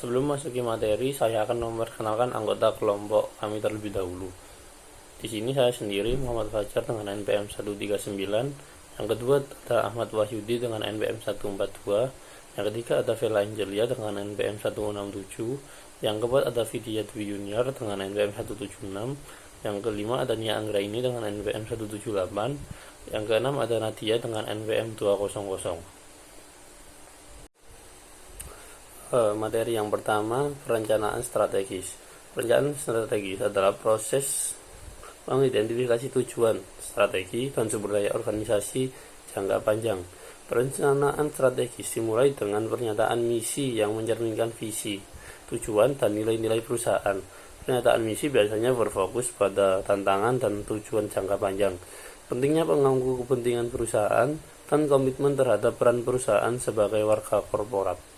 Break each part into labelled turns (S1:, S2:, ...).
S1: Sebelum masuki materi, saya akan memperkenalkan anggota kelompok kami terlebih dahulu. Di sini saya sendiri, Muhammad Fajar dengan NPM 139. Yang kedua ada Ahmad Wahyudi dengan NPM 142. Yang ketiga ada Vela Angelia dengan NPM 167. Yang keempat ada Vidya Dwi Junior dengan NPM 176. Yang kelima ada Nia Anggraini dengan NPM 178. Yang keenam ada Nadia dengan NPM 200. Materi yang pertama, perencanaan strategis. Perencanaan strategis adalah proses mengidentifikasi tujuan, strategi, dan sumber daya organisasi jangka panjang. Perencanaan strategis dimulai dengan pernyataan misi yang mencerminkan visi, tujuan, dan nilai-nilai perusahaan. Pernyataan misi biasanya berfokus pada tantangan dan tujuan jangka panjang. Pentingnya pemangku kepentingan perusahaan dan komitmen terhadap peran perusahaan sebagai warga korporat.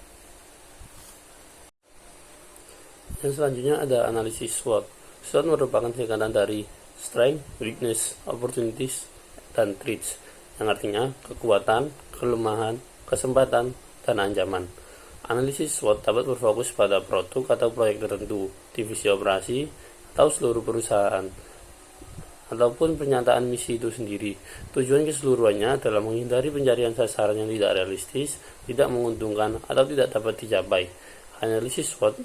S1: Yang selanjutnya ada analisis SWOT. SWOT merupakan singkatan dari Strength, Weakness, Opportunities, dan Threats, yang artinya kekuatan, kelemahan, kesempatan, dan ancaman. Analisis SWOT dapat berfokus pada produk atau proyek tertentu, divisi operasi, atau seluruh perusahaan, ataupun pernyataan misi itu sendiri. Tujuan keseluruhannya adalah menghindari pencarian sasaran yang tidak realistis, tidak menguntungkan, atau tidak dapat dicapai. Analisis SWOT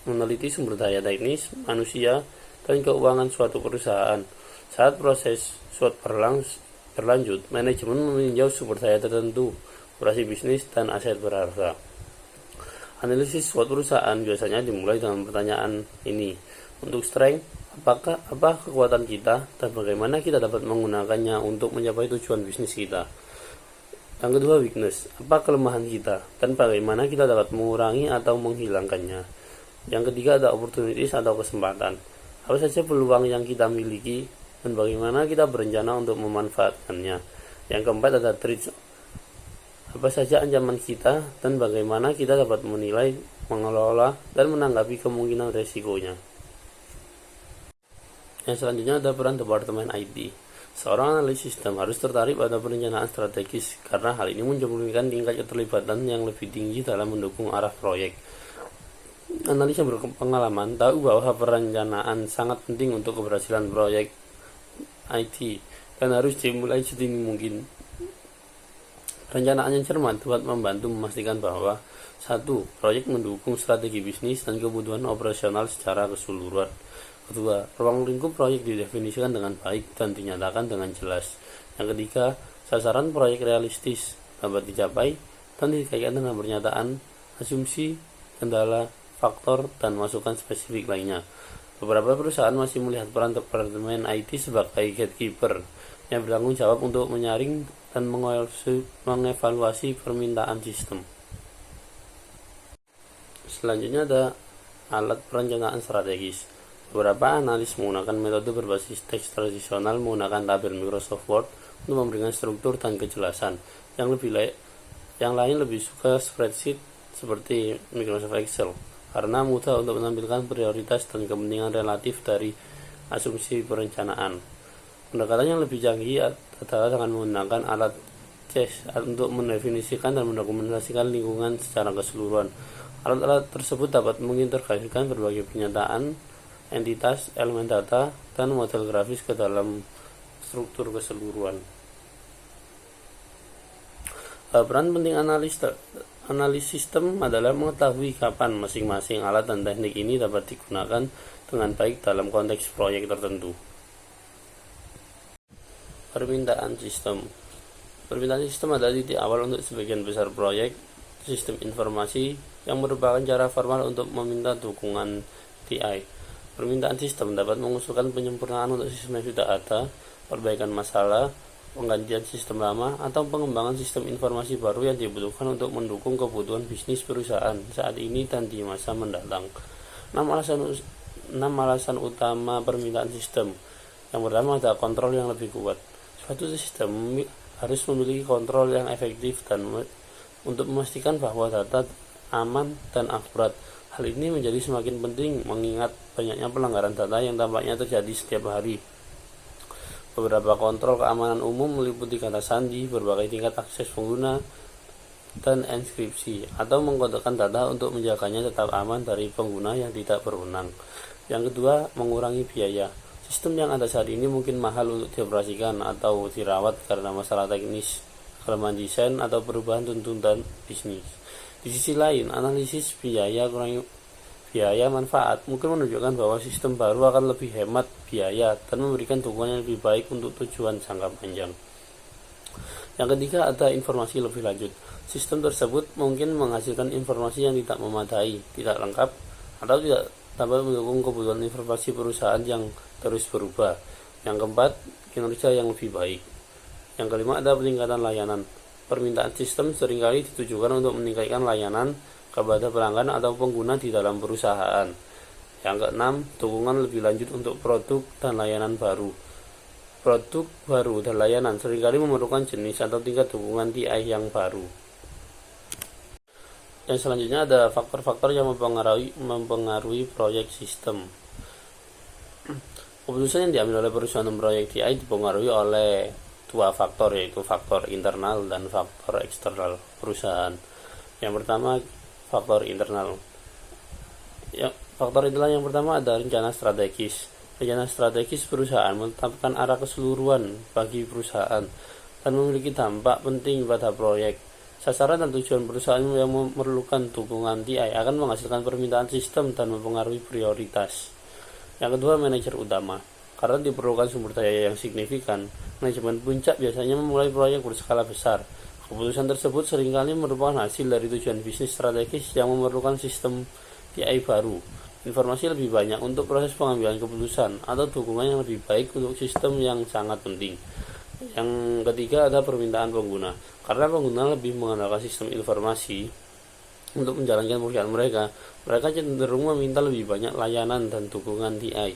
S1: meneliti sumber daya teknis, manusia, dan keuangan suatu perusahaan. Saat proses SWOT berlanjut, manajemen meninjau sumber daya tertentu, operasi bisnis, dan aset berharga. Analisis SWOT perusahaan biasanya dimulai dengan pertanyaan ini. Untuk strength, apa kekuatan kita dan bagaimana kita dapat menggunakannya untuk mencapai tujuan bisnis kita. Yang kedua, weakness, apa kelemahan kita dan bagaimana kita dapat mengurangi atau menghilangkannya. Yang ketiga ada opportunities atau kesempatan, apa saja peluang yang kita miliki dan bagaimana kita berencana untuk memanfaatkannya. Yang keempat ada threats, apa saja ancaman kita dan bagaimana kita dapat menilai, mengelola, dan menanggapi kemungkinan resikonya. Yang selanjutnya ada peran Departemen IT. Seorang analis sistem harus tertarik pada perencanaan strategis karena hal ini mencerminkan tingkat keterlibatan yang lebih tinggi dalam mendukung arah proyek. Analis yang berpengalaman tahu bahwa perencanaan sangat penting untuk keberhasilan proyek IT dan harus dimulai sedini mungkin. Perencanaan yang cermat dapat membantu memastikan bahwa 1. Proyek mendukung strategi bisnis dan kebutuhan operasional secara keseluruhan. Kedua, ruang lingkup proyek didefinisikan dengan baik dan dinyatakan dengan jelas. Yang ketiga, sasaran proyek realistis dapat dicapai dan dikaitkan dengan pernyataan, asumsi, kendala, faktor, dan masukan spesifik lainnya. Beberapa perusahaan masih melihat peran Departemen IT sebagai gatekeeper yang bertanggung jawab untuk menyaring dan mengevaluasi permintaan sistem. Selanjutnya ada alat perencanaan strategis. Beberapa analis menggunakan metode berbasis teks tradisional menggunakan tabel Microsoft Word untuk memberikan struktur dan kejelasan. Yang lain lebih suka spreadsheet seperti Microsoft Excel karena mudah untuk menampilkan prioritas dan kepentingan relatif dari asumsi perencanaan. Pendekatan yang lebih canggih adalah dengan menggunakan alat CHES untuk mendefinisikan dan mendokumentasikan lingkungan secara keseluruhan. Alat-alat tersebut dapat mengintegrasikan berbagai pernyataan, entitas, elemen data, dan model grafis ke dalam struktur keseluruhan. Peran penting analis sistem adalah mengetahui kapan masing-masing alat dan teknik ini dapat digunakan dengan baik dalam konteks proyek tertentu. Permintaan sistem. Permintaan sistem adalah titik awal untuk sebagian besar proyek sistem informasi yang merupakan cara formal untuk meminta dukungan TI. Permintaan sistem dapat mengusulkan penyempurnaan untuk sistem yang sudah ada, perbaikan masalah, penggantian sistem lama, atau pengembangan sistem informasi baru yang dibutuhkan untuk mendukung kebutuhan bisnis perusahaan saat ini dan di masa mendatang. 6 alasan utama permintaan sistem. Yang pertama ada kontrol yang lebih kuat. Suatu sistem harus memiliki kontrol yang efektif dan untuk memastikan bahwa data aman dan akurat. Hal ini menjadi semakin penting mengingat banyaknya pelanggaran data yang tampaknya terjadi setiap hari. Beberapa kontrol keamanan umum meliputi kata sandi, berbagai tingkat akses pengguna, dan enkripsi, atau mengkodekan data untuk menjaganya tetap aman dari pengguna yang tidak berwenang. Yang kedua, mengurangi biaya. Sistem yang ada saat ini mungkin mahal untuk dioperasikan atau dirawat karena masalah teknis, kelemahan desain, atau perubahan tuntutan bisnis. Di sisi lain, analisis biaya manfaat mungkin menunjukkan bahwa sistem baru akan lebih hemat biaya dan memberikan dukungan yang lebih baik untuk tujuan jangka panjang. Yang ketiga, ada informasi lebih lanjut. Sistem tersebut mungkin menghasilkan informasi yang tidak memadai, tidak lengkap, atau tidak dapat mendukung kebutuhan informasi perusahaan yang terus berubah. Yang keempat, kinerja yang lebih baik. Yang kelima, ada peningkatan layanan. Permintaan sistem seringkali ditujukan untuk meningkatkan layanan kepada pelanggan atau pengguna di dalam perusahaan. Yang keenam, dukungan lebih lanjut untuk produk dan layanan baru. Produk baru dan layanan seringkali memerlukan jenis atau tingkat dukungan TI yang baru. Yang selanjutnya ada faktor-faktor yang mempengaruhi proyek sistem. Keputusan yang diambil oleh perusahaan proyek TI dipengaruhi oleh dua faktor, yaitu faktor internal dan faktor eksternal perusahaan. Yang pertama, faktor internal. Faktor internal yang pertama ada rencana strategis. Rencana strategis perusahaan menetapkan arah keseluruhan bagi perusahaan dan memiliki dampak penting pada proyek. Sasaran dan tujuan perusahaan yang memerlukan dukungan TI akan menghasilkan permintaan sistem dan mempengaruhi prioritas. Yang kedua, manajer utama. Karena diperlukan sumber daya yang signifikan, manajemen puncak biasanya memulai proyek berskala besar. Keputusan tersebut seringkali merupakan hasil dari tujuan bisnis strategis yang memerlukan sistem TI baru, informasi lebih banyak untuk proses pengambilan keputusan, atau dukungan yang lebih baik untuk sistem yang sangat penting. Yang ketiga, ada permintaan pengguna. Karena pengguna lebih mengandalkan sistem informasi untuk menjalankan pekerjaan mereka cenderung meminta lebih banyak layanan dan dukungan TI.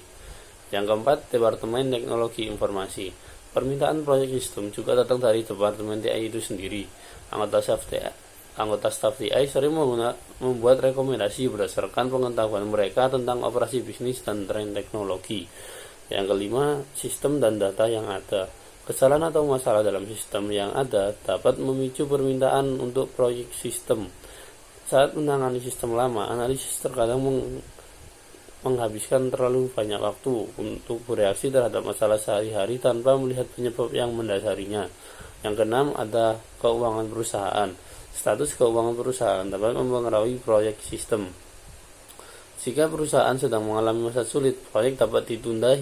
S1: Yang keempat, Departemen Teknologi Informasi. Permintaan proyek sistem juga datang dari Departemen TI itu sendiri. Anggota staf TI sering membuat rekomendasi berdasarkan pengetahuan mereka tentang operasi bisnis dan tren teknologi. Yang kelima, sistem dan data yang ada. Kesalahan atau masalah dalam sistem yang ada dapat memicu permintaan untuk proyek sistem. Saat menangani sistem lama, analisis terkadang menghabiskan terlalu banyak waktu untuk bereaksi terhadap masalah sehari-hari tanpa melihat penyebab yang mendasarinya. Yang keenam, ada keuangan perusahaan. Status keuangan perusahaan dapat mempengaruhi proyek sistem. Jika perusahaan sedang mengalami masa sulit, proyek dapat ditunda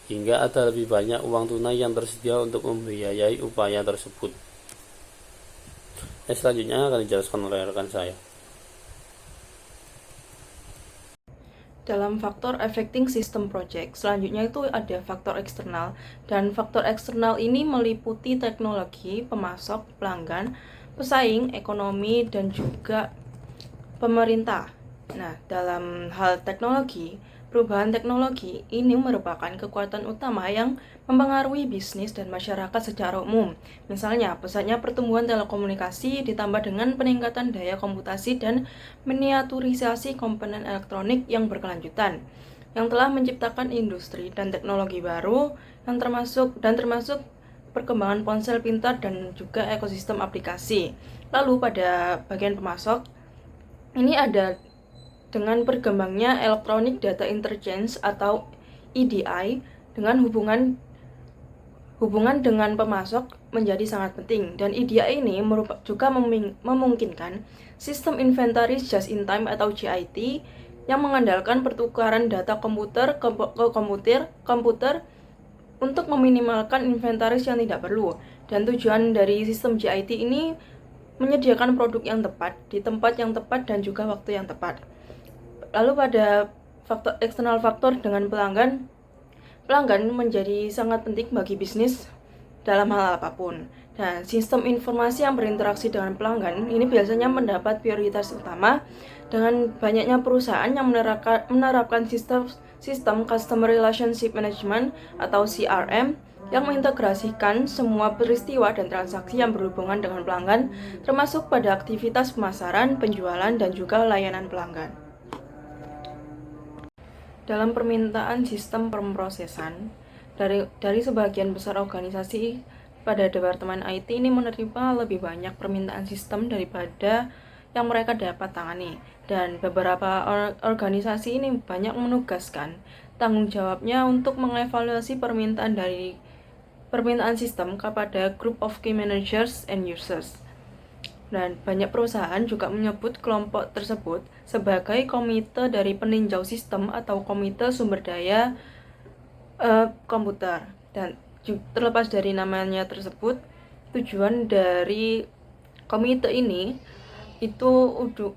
S1: hingga ada lebih banyak uang tunai yang tersedia untuk membiayai upaya tersebut. Selanjutnya akan dijelaskan oleh rekan saya.
S2: Dalam faktor affecting system project, selanjutnya itu ada faktor eksternal, dan faktor eksternal ini meliputi teknologi, pemasok, pelanggan, pesaing, ekonomi, dan juga pemerintah. Nah, dalam hal teknologi, perubahan teknologi ini merupakan kekuatan utama yang mempengaruhi bisnis dan masyarakat secara umum. Misalnya, pesatnya pertumbuhan telekomunikasi ditambah dengan peningkatan daya komputasi dan miniaturisasi komponen elektronik yang berkelanjutan, yang telah menciptakan industri dan teknologi baru yang termasuk perkembangan ponsel pintar dan juga ekosistem aplikasi. Lalu pada bagian pemasok, ini ada dengan berkembangnya Electronic Data Interchange atau EDI, dengan hubungan dengan pemasok menjadi sangat penting, dan EDI ini juga memungkinkan sistem inventaris just in time atau JIT yang mengandalkan pertukaran data komputer ke komputer untuk meminimalkan inventaris yang tidak perlu. Dan tujuan dari sistem JIT ini menyediakan produk yang tepat di tempat yang tepat dan juga waktu yang tepat. Lalu pada eksternal faktor dengan pelanggan menjadi sangat penting bagi bisnis dalam hal apapun. Dan sistem informasi yang berinteraksi dengan pelanggan ini biasanya mendapat prioritas utama dengan banyaknya perusahaan yang menerapkan sistem Customer Relationship Management atau CRM yang mengintegrasikan semua peristiwa dan transaksi yang berhubungan dengan pelanggan, termasuk pada aktivitas pemasaran, penjualan, dan juga layanan pelanggan. Dalam permintaan sistem pemrosesan dari sebagian besar organisasi pada Departemen IT ini menerima lebih banyak permintaan sistem daripada yang mereka dapat tangani, dan beberapa organisasi ini banyak menugaskan tanggung jawabnya untuk mengevaluasi permintaan sistem kepada Group of Key Managers and Users. Dan banyak perusahaan juga menyebut kelompok tersebut sebagai komite dari peninjau sistem atau komite sumber daya komputer. Dan terlepas dari namanya tersebut, tujuan dari komite ini itu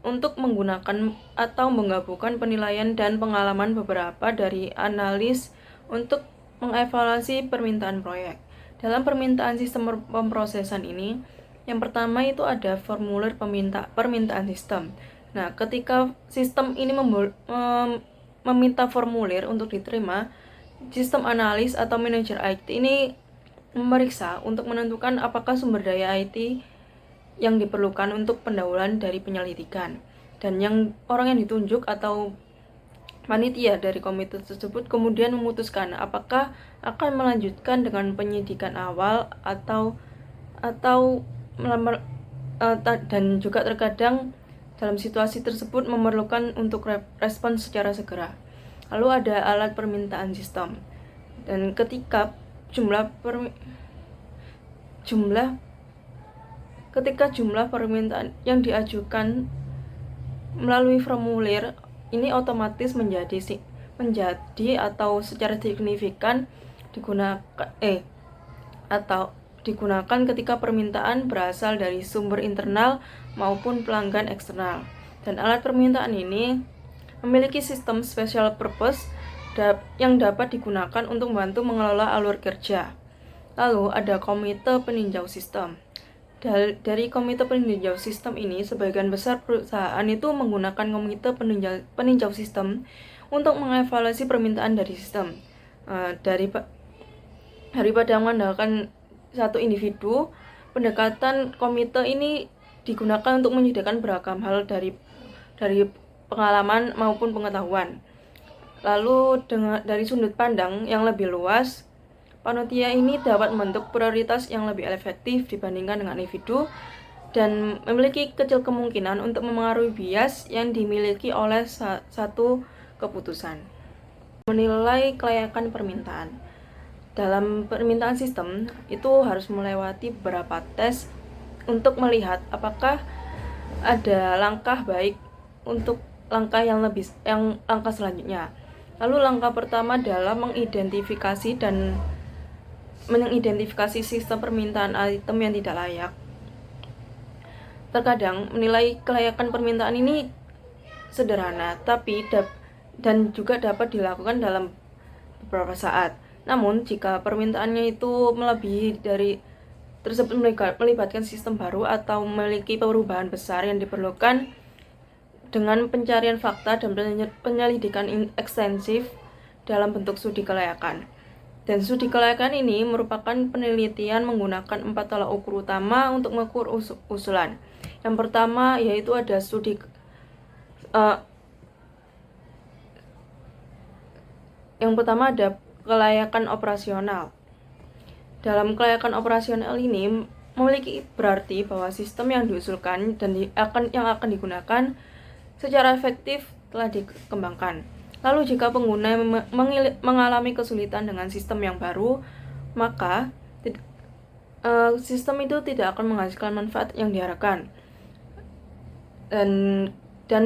S2: untuk menggunakan atau menggabungkan penilaian dan pengalaman beberapa dari analis untuk mengevaluasi permintaan proyek. Dalam permintaan sistem pemrosesan ini, yang pertama itu ada formulir permintaan sistem. Nah, ketika sistem ini meminta formulir untuk diterima, sistem analis atau manajer IT ini memeriksa untuk menentukan apakah sumber daya IT yang diperlukan untuk pendahuluan dari penyelidikan, dan orang yang ditunjuk atau panitia dari komite tersebut kemudian memutuskan apakah akan melanjutkan dengan penyidikan awal atau dan juga terkadang dalam situasi tersebut memerlukan untuk respon secara segera. Lalu ada alat permintaan sistem, dan ketika jumlah permintaan yang diajukan melalui formulir ini otomatis menjadi atau secara signifikan digunakan ketika permintaan berasal dari sumber internal maupun pelanggan eksternal. Dan alat permintaan ini memiliki sistem special purpose yang dapat digunakan untuk membantu mengelola alur kerja. Lalu ada komite peninjau sistem. Dari komite peninjau sistem ini, sebagian besar perusahaan itu menggunakan komite peninjau sistem untuk mengevaluasi permintaan dari sistem. Daripada mengandalkan satu individu, pendekatan komite ini digunakan untuk menyediakan beragam hal dari pengalaman maupun pengetahuan. Lalu dari sudut pandang yang lebih luas, panitia ini dapat membentuk prioritas yang lebih efektif dibandingkan dengan individu dan memiliki kecil kemungkinan untuk memengaruhi bias yang dimiliki oleh satu keputusan. Menilai kelayakan permintaan. Dalam permintaan sistem itu harus melewati beberapa tes untuk melihat apakah ada langkah baik untuk langkah selanjutnya. Lalu langkah pertama adalah mengidentifikasi sistem permintaan item yang tidak layak. Terkadang menilai kelayakan permintaan ini sederhana, dan juga dapat dilakukan dalam beberapa saat. Namun, jika permintaannya itu melebihi dari tersebut melibatkan sistem baru atau memiliki perubahan besar yang diperlukan dengan pencarian fakta dan penyelidikan ekstensif dalam bentuk studi kelayakan. Dan studi kelayakan ini merupakan penelitian menggunakan 4 tolak ukur utama untuk mengukur usulan. Yang pertama yaitu ada ada kelayakan operasional. Dalam kelayakan operasional ini memiliki berarti bahwa sistem yang diusulkan dan yang akan digunakan secara efektif telah dikembangkan. Lalu jika pengguna mengalami kesulitan dengan sistem yang baru, maka sistem itu tidak akan menghasilkan manfaat yang diharapkan. Dan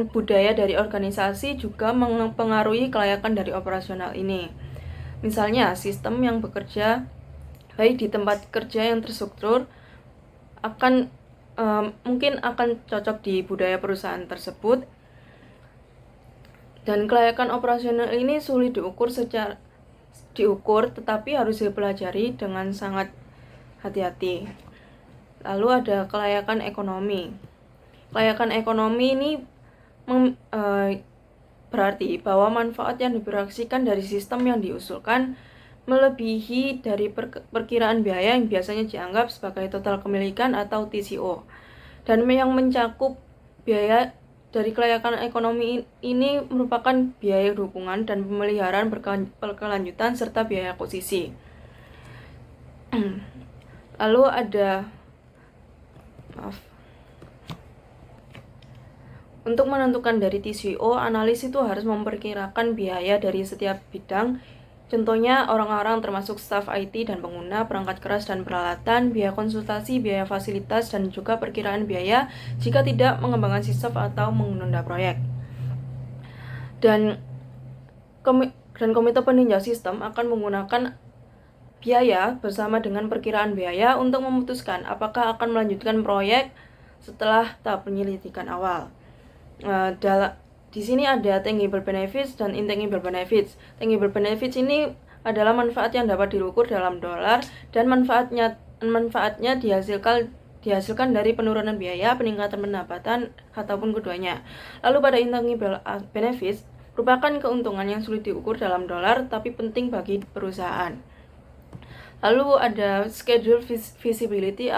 S2: budaya dari organisasi juga mempengaruhi kelayakan dari operasional ini. Misalnya, sistem yang bekerja baik di tempat kerja yang terstruktur mungkin akan cocok di budaya perusahaan tersebut. Dan kelayakan operasional ini sulit diukur, tetapi harus dipelajari dengan sangat hati-hati. Lalu ada kelayakan ekonomi. Kelayakan ekonomi ini berarti bahwa manfaat yang diproyeksikan dari sistem yang diusulkan melebihi dari perkiraan biaya yang biasanya dianggap sebagai total kepemilikan atau TCO. Dan yang mencakup biaya dari kelayakan ekonomi ini merupakan biaya dukungan dan pemeliharaan berkelanjutan serta biaya akuisisi. Lalu ada untuk menentukan dari TCO, analis itu harus memperkirakan biaya dari setiap bidang. Contohnya orang-orang termasuk staf IT dan pengguna, perangkat keras dan peralatan, biaya konsultasi, biaya fasilitas, dan juga perkiraan biaya jika tidak mengembangkan sistem atau menunda proyek. Dan komite peninjau sistem akan menggunakan biaya bersama dengan perkiraan biaya untuk memutuskan apakah akan melanjutkan proyek setelah tahap penyelidikan awal. Di sini ada tangible benefits dan intangible benefits. Tangible benefits ini adalah manfaat yang dapat diukur dalam dolar dan manfaatnya dihasilkan dari penurunan biaya, peningkatan pendapatan, ataupun keduanya. Lalu pada intangible benefits merupakan keuntungan yang sulit diukur dalam dolar tapi penting bagi perusahaan. Lalu ada schedule feasibility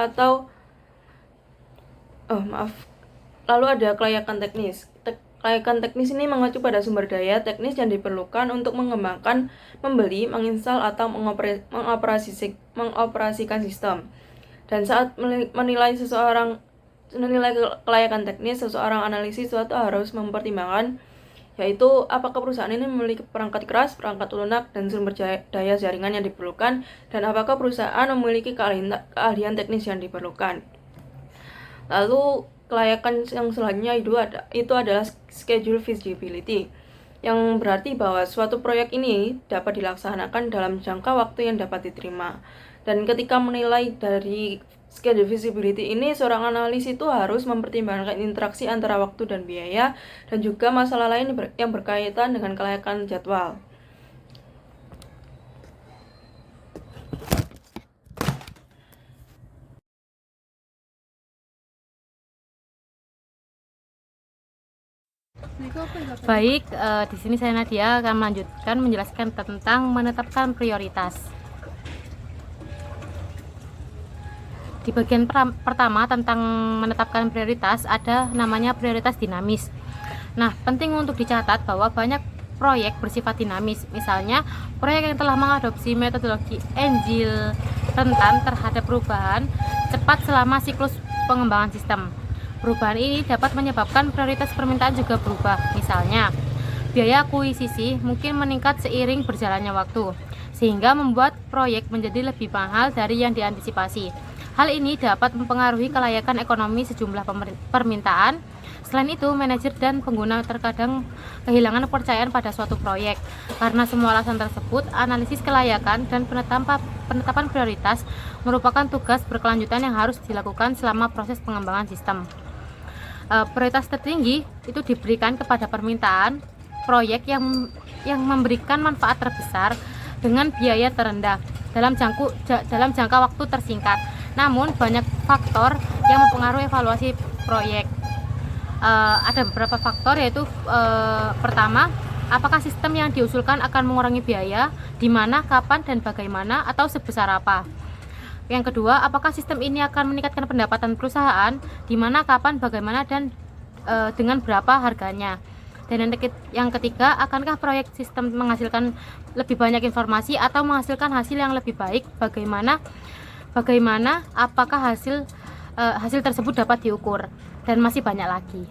S2: lalu ada kelayakan teknis. Kelayakan teknis ini mengacu pada sumber daya teknis yang diperlukan untuk mengembangkan, membeli, menginstal, atau mengoperasikan sistem. Dan saat menilai kelayakan teknis, seseorang analisis suatu harus mempertimbangkan, yaitu apakah perusahaan ini memiliki perangkat keras, perangkat lunak, dan sumber daya jaringan yang diperlukan, dan apakah perusahaan memiliki keahlian teknis yang diperlukan. Lalu kelayakan yang selanjutnya itu adalah schedule feasibility, yang berarti bahwa suatu proyek ini dapat dilaksanakan dalam jangka waktu yang dapat diterima. Dan ketika menilai dari schedule feasibility ini, seorang analis itu harus mempertimbangkan interaksi antara waktu dan biaya, dan juga masalah lain yang berkaitan dengan kelayakan jadwal.
S3: Baik, di sini saya Nadia akan melanjutkan menjelaskan tentang menetapkan prioritas. Di bagian pertama tentang menetapkan prioritas ada namanya prioritas dinamis. Nah, penting untuk dicatat bahwa banyak proyek bersifat dinamis. Misalnya, proyek yang telah mengadopsi metodologi Agile rentan terhadap perubahan cepat selama siklus pengembangan sistem. Perubahan ini dapat menyebabkan prioritas permintaan juga berubah. Misalnya, biaya akuisisi mungkin meningkat seiring berjalannya waktu, sehingga membuat proyek menjadi lebih mahal dari yang diantisipasi. Hal ini dapat mempengaruhi kelayakan ekonomi sejumlah permintaan. Selain itu, manajer dan pengguna terkadang kehilangan kepercayaan pada suatu proyek. Karena semua alasan tersebut, analisis kelayakan dan penetapan prioritas merupakan tugas berkelanjutan yang harus dilakukan selama proses pengembangan sistem. Prioritas tertinggi itu diberikan kepada permintaan proyek yang memberikan manfaat terbesar dengan biaya terendah dalam jangka waktu tersingkat. Namun banyak faktor yang mempengaruhi evaluasi proyek. Ada beberapa faktor, yaitu pertama, apakah sistem yang diusulkan akan mengurangi biaya, di mana, kapan, dan bagaimana, atau sebesar apa. Yang kedua, apakah sistem ini akan meningkatkan pendapatan perusahaan, di mana, kapan, bagaimana, dan dengan berapa harganya. Dan yang ketiga, akankah proyek sistem menghasilkan lebih banyak informasi atau menghasilkan hasil yang lebih baik, bagaimana, apakah hasil tersebut dapat diukur, dan masih banyak lagi.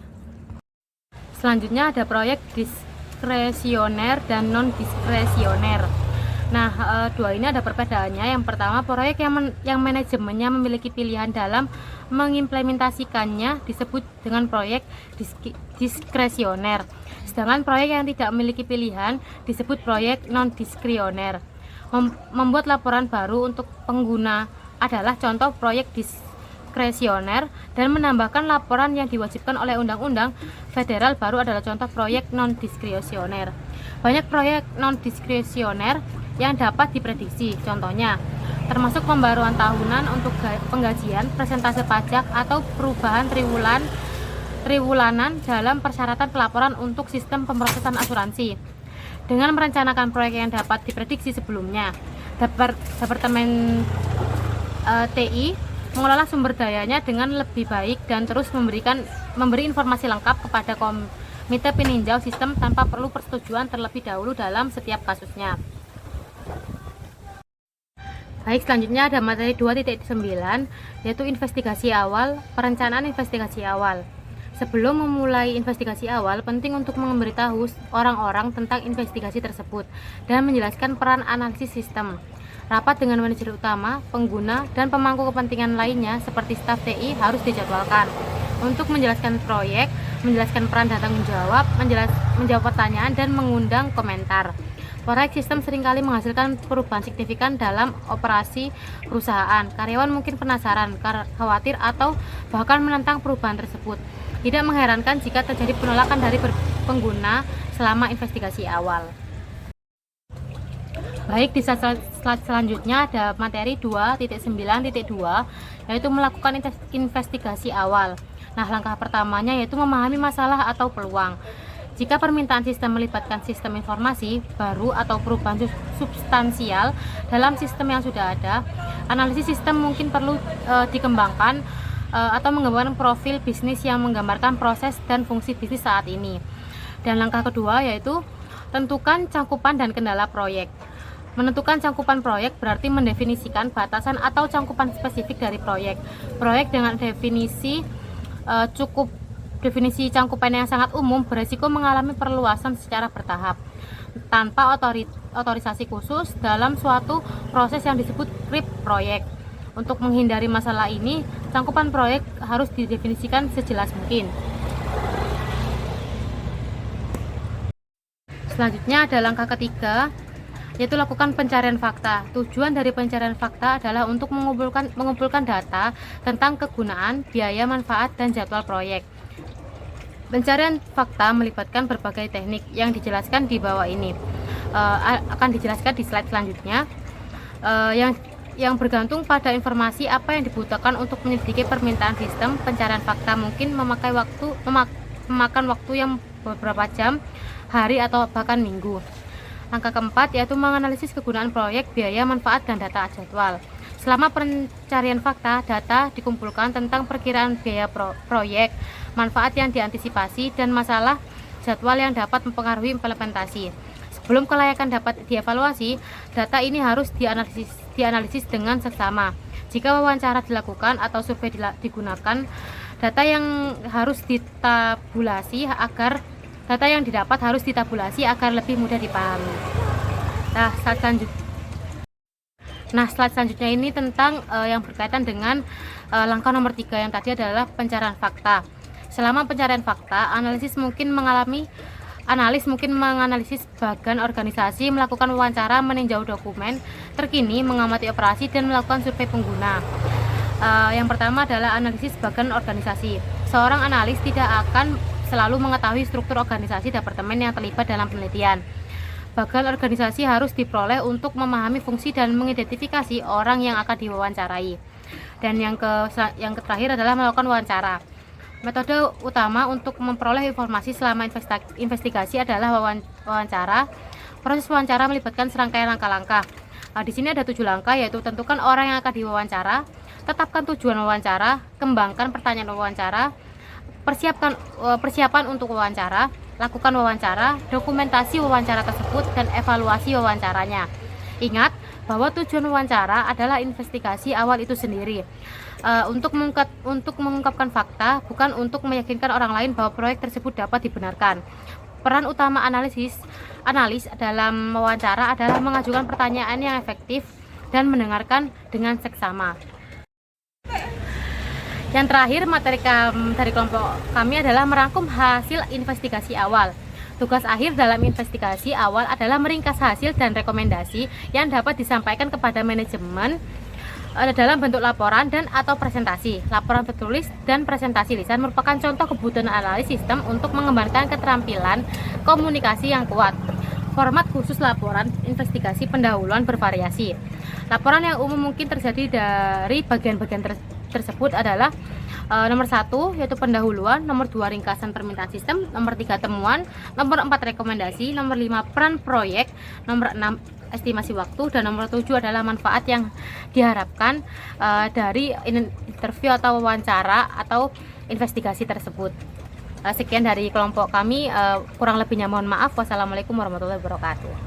S3: Selanjutnya ada proyek diskresioner dan non-diskresioner. Nah, dua ini ada perbedaannya. Yang pertama, proyek yang manajemennya memiliki pilihan dalam mengimplementasikannya disebut dengan proyek diskresioner. Sedangkan proyek yang tidak memiliki pilihan disebut proyek non-diskresioner. Membuat laporan baru untuk pengguna adalah contoh proyek diskresioner, dan menambahkan laporan yang diwajibkan oleh undang-undang federal baru adalah contoh proyek non-diskresioner. Banyak proyek non-diskresioner yang dapat diprediksi, contohnya termasuk pembaruan tahunan untuk penggajian, presentase pajak, atau perubahan triwulanan dalam persyaratan pelaporan untuk sistem pemrosesan asuransi. Dengan merencanakan proyek yang dapat diprediksi sebelumnya, Departemen TI mengelola sumber dayanya dengan lebih baik dan terus memberi informasi lengkap kepada komite peninjau sistem tanpa perlu persetujuan terlebih dahulu dalam setiap kasusnya. Baik, selanjutnya ada materi 2.9, yaitu investigasi awal, perencanaan investigasi awal. Sebelum memulai investigasi awal, penting untuk memberitahu orang-orang tentang investigasi tersebut dan menjelaskan peran analisis sistem. Rapat dengan manajer utama, pengguna, dan pemangku kepentingan lainnya seperti staf TI harus dijadwalkan untuk menjelaskan proyek, menjelaskan peran dan tanggung jawab, menjawab pertanyaan, dan mengundang komentar. Proyek sistem seringkali menghasilkan perubahan signifikan dalam operasi perusahaan. Karyawan mungkin penasaran, khawatir, atau bahkan menentang perubahan tersebut. Tidak mengherankan jika terjadi penolakan dari pengguna selama investigasi awal. Baik, di slide selanjutnya ada materi 2.9.2, yaitu melakukan investigasi awal. Nah, langkah pertamanya yaitu memahami masalah atau peluang. Jika permintaan sistem melibatkan sistem informasi baru atau perubahan substansial dalam sistem yang sudah ada, analisis sistem mungkin perlu dikembangkan atau menggambarkan profil bisnis yang menggambarkan proses dan fungsi bisnis saat ini. Dan langkah kedua yaitu tentukan cakupan dan kendala proyek. Menentukan cakupan proyek berarti mendefinisikan batasan atau cakupan spesifik dari proyek. Proyek dengan definisi definisi cakupan yang sangat umum beresiko mengalami perluasan secara bertahap tanpa otorisasi khusus dalam suatu proses yang disebut creep proyek. Untuk menghindari masalah ini, cakupan proyek harus didefinisikan sejelas mungkin. Selanjutnya ada langkah ketiga, yaitu lakukan pencarian fakta. Tujuan dari pencarian fakta adalah untuk mengumpulkan data tentang kegunaan, biaya, manfaat, dan jadwal proyek. Pencarian fakta melibatkan berbagai teknik yang dijelaskan di bawah ini. Akan dijelaskan di slide selanjutnya, yang bergantung pada informasi apa yang dibutuhkan untuk menyelidiki permintaan sistem. Pencarian fakta mungkin memakan waktu yang beberapa jam, hari, atau bahkan minggu. Langkah keempat yaitu menganalisis kegunaan proyek, biaya, manfaat, dan data jadwal. Selama pencarian fakta, data dikumpulkan tentang perkiraan biaya proyek, manfaat yang diantisipasi, dan masalah jadwal yang dapat mempengaruhi implementasi. Sebelum kelayakan dapat dievaluasi, data ini harus dianalisis dengan seksama. Jika wawancara dilakukan atau survei digunakan, data yang didapat harus ditabulasi agar lebih mudah dipahami. Slide selanjutnya ini tentang yang berkaitan dengan langkah nomor 3 yang tadi adalah pencarian fakta. Selama pencarian fakta, analis mungkin menganalisis bagan organisasi, melakukan wawancara, meninjau dokumen terkini, mengamati operasi, dan melakukan survei pengguna. Yang pertama adalah analisis bagan organisasi. Seorang analis tidak akan selalu mengetahui struktur organisasi departemen yang terlibat dalam penelitian. Bagan organisasi harus diperoleh untuk memahami fungsi dan mengidentifikasi orang yang akan diwawancarai. Dan yang terakhir adalah melakukan wawancara. Metode utama untuk memperoleh informasi selama investigasi adalah wawancara. Proses wawancara melibatkan serangkaian langkah-langkah. Di sini ada 7 langkah, yaitu tentukan orang yang akan diwawancara, tetapkan tujuan wawancara, kembangkan pertanyaan wawancara, persiapan untuk wawancara, lakukan wawancara, dokumentasi wawancara tersebut, dan evaluasi wawancaranya. Ingat bahwa tujuan wawancara adalah investigasi awal itu sendiri, untuk mengungkapkan fakta, bukan untuk meyakinkan orang lain bahwa proyek tersebut dapat dibenarkan. Peran utama analis dalam wawancara adalah mengajukan pertanyaan yang efektif dan mendengarkan dengan seksama. Yang terakhir, materi dari kelompok kami adalah merangkum hasil investigasi awal. Tugas akhir dalam investigasi awal adalah meringkas hasil dan rekomendasi yang dapat disampaikan kepada manajemen dalam bentuk laporan dan atau presentasi. Laporan tertulis dan presentasi lisan merupakan contoh kebutuhan analis sistem untuk mengembangkan keterampilan komunikasi yang kuat. Format khusus laporan investigasi pendahuluan bervariasi. Laporan yang umum mungkin terjadi dari bagian-bagian tersebut adalah nomor 1 yaitu pendahuluan, nomor 2 ringkasan permintaan sistem, nomor 3 temuan, nomor 4 rekomendasi, nomor 5 peran proyek, nomor 6 estimasi waktu, dan nomor 7 adalah manfaat yang diharapkan dari interview atau wawancara atau investigasi tersebut. Sekian dari kelompok kami, kurang lebihnya mohon maaf. Wassalamualaikum warahmatullahi wabarakatuh.